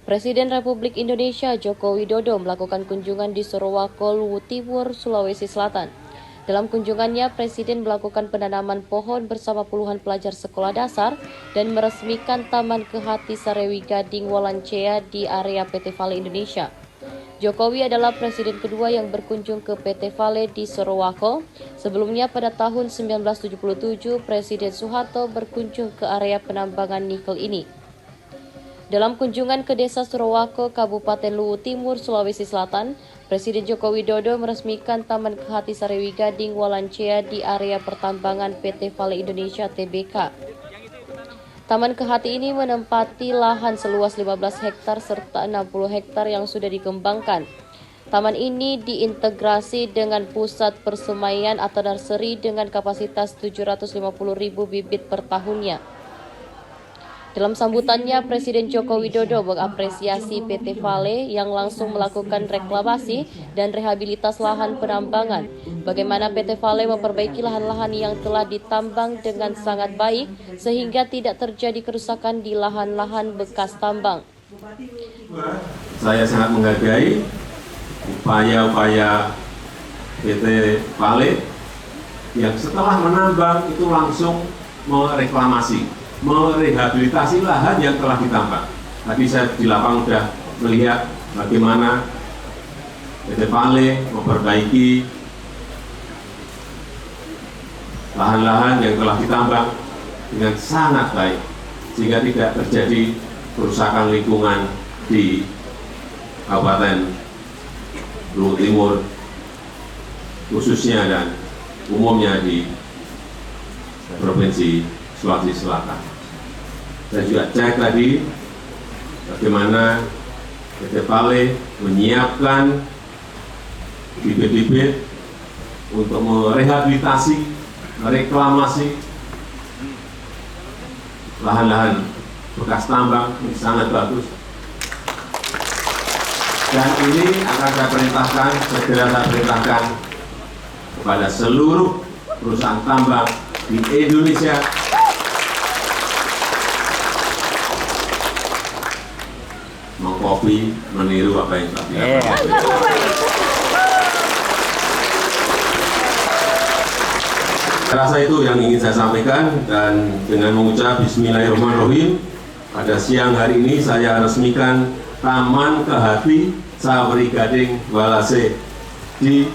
Presiden Republik Indonesia Joko Widodo melakukan kunjungan di Sorowako, Luwu Timur, Sulawesi Selatan. Dalam kunjungannya, Presiden melakukan penanaman pohon bersama puluhan pelajar sekolah dasar dan meresmikan Taman Kehati Sarewi Gading Walancea di area PT Vale Indonesia. Jokowi adalah presiden kedua yang berkunjung ke PT Vale di Sorowako. Sebelumnya pada tahun 1977, Presiden Soeharto berkunjung ke area penambangan nikel ini. Dalam kunjungan ke Desa Sorowako, Kabupaten Luwu Timur, Sulawesi Selatan, Presiden Joko Widodo meresmikan Taman Kehati Sarewi Gading Walancea di area pertambangan PT Vale Indonesia Tbk. Taman Kehati ini menempati lahan seluas 15 hektar serta 60 hektar yang sudah dikembangkan. Taman ini diintegrasi dengan pusat persemaian atau nursery dengan kapasitas 750.000 bibit per tahunnya. Dalam sambutannya, Presiden Joko Widodo mengapresiasi PT Vale yang langsung melakukan reklamasi dan rehabilitas lahan penambangan. Bagaimana PT Vale memperbaiki lahan-lahan yang telah ditambang dengan sangat baik sehingga tidak terjadi kerusakan di lahan-lahan bekas tambang. Saya sangat menghargai upaya-upaya PT Vale yang setelah menambang itu langsung mereklamasi, merehabilitasi lahan yang telah ditambang. Tadi saya di lapangan sudah melihat bagaimana PT Vale memperbaiki lahan-lahan yang telah ditambang dengan sangat baik, sehingga tidak terjadi kerusakan lingkungan di Kabupaten Luwu Timur, khususnya dan umumnya di Provinsi Sulawesi Selatan. Saya juga cek tadi bagaimana PT Vale menyiapkan bibit-bibit untuk merehabilitasi, reklamasi lahan-lahan bekas tambang. Ini sangat bagus. Dan ini akan saya perintahkan, segera saya perintahkan kepada seluruh perusahaan tambang di Indonesia mengkopi, meniru apa yang telah dilakukan. Saya rasa itu yang ingin saya sampaikan, dan dengan mengucap Bismillahirrahmanirrahim, pada siang hari ini saya resmikan Taman Kehati Sarewi Gading Walancea di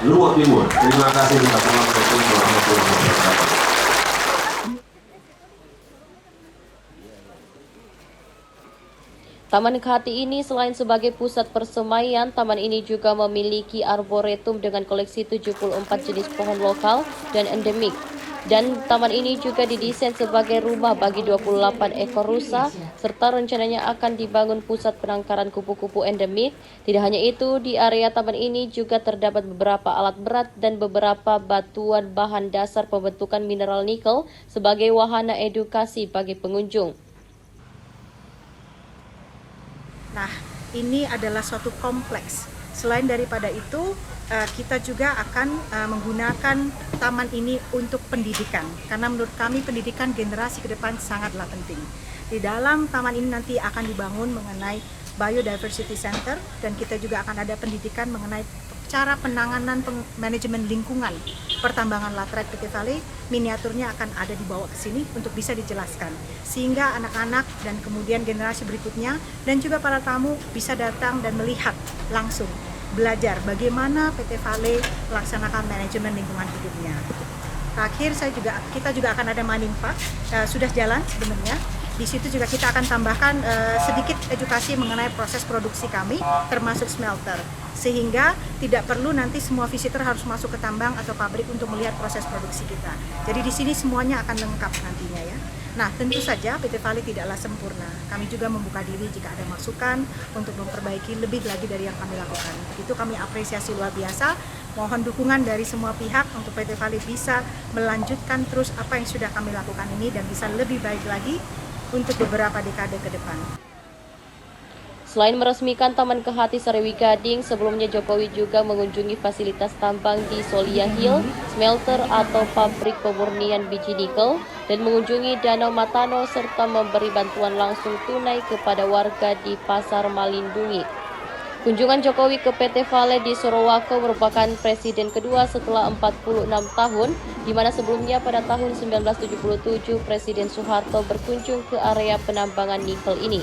Luwu Timur. Terima kasih. Wassalamualaikum warahmatullahi wabarakatuh. Taman Kehati ini selain sebagai pusat persemaian, taman ini juga memiliki arboretum dengan koleksi 74 jenis pohon lokal dan endemik. Dan taman ini juga didesain sebagai rumah bagi 28 ekor rusa, serta rencananya akan dibangun pusat penangkaran kupu-kupu endemik. Tidak hanya itu, di area taman ini juga terdapat beberapa alat berat dan beberapa batuan bahan dasar pembentukan mineral nikel sebagai wahana edukasi bagi pengunjung. Nah, ini adalah suatu kompleks. Selain daripada itu, kita juga akan menggunakan taman ini untuk pendidikan. Karena menurut kami pendidikan generasi ke depan sangatlah penting. Di dalam taman ini nanti akan dibangun mengenai Biodiversity Center, dan kita juga akan ada pendidikan mengenai cara penanganan manajemen lingkungan pertambangan laterite PT Vale. Miniaturnya akan ada dibawa ke sini untuk bisa dijelaskan, sehingga anak-anak dan kemudian generasi berikutnya dan juga para tamu bisa datang dan melihat langsung, belajar bagaimana PT Vale melaksanakan manajemen lingkungan hidupnya. Terakhir, kita juga akan ada mining park, sudah jalan sebenarnya. Di situ juga kita akan tambahkan sedikit edukasi mengenai proses produksi kami, termasuk smelter, sehingga tidak perlu nanti semua visitor harus masuk ke tambang atau pabrik untuk melihat proses produksi kita. Jadi di sini semuanya akan lengkap nantinya ya. Nah, tentu saja PT Vale tidaklah sempurna. Kami juga membuka diri jika ada masukan untuk memperbaiki lebih lagi dari yang kami lakukan. Itu kami apresiasi luar biasa. Mohon dukungan dari semua pihak untuk PT Vale bisa melanjutkan terus apa yang sudah kami lakukan ini dan bisa lebih baik lagi untuk beberapa dekade ke depan. Selain meresmikan Taman Kehati Sarewi Gading, sebelumnya Jokowi juga mengunjungi fasilitas tambang di Solia Hill, smelter atau pabrik pemurnian biji nikel, dan mengunjungi Danau Matano serta memberi bantuan langsung tunai kepada warga di Pasar Malindungi. Kunjungan Jokowi ke PT Vale di Sorowako merupakan presiden kedua setelah 46 tahun, di mana sebelumnya pada tahun 1977 Presiden Soeharto berkunjung ke area penambangan nikel ini.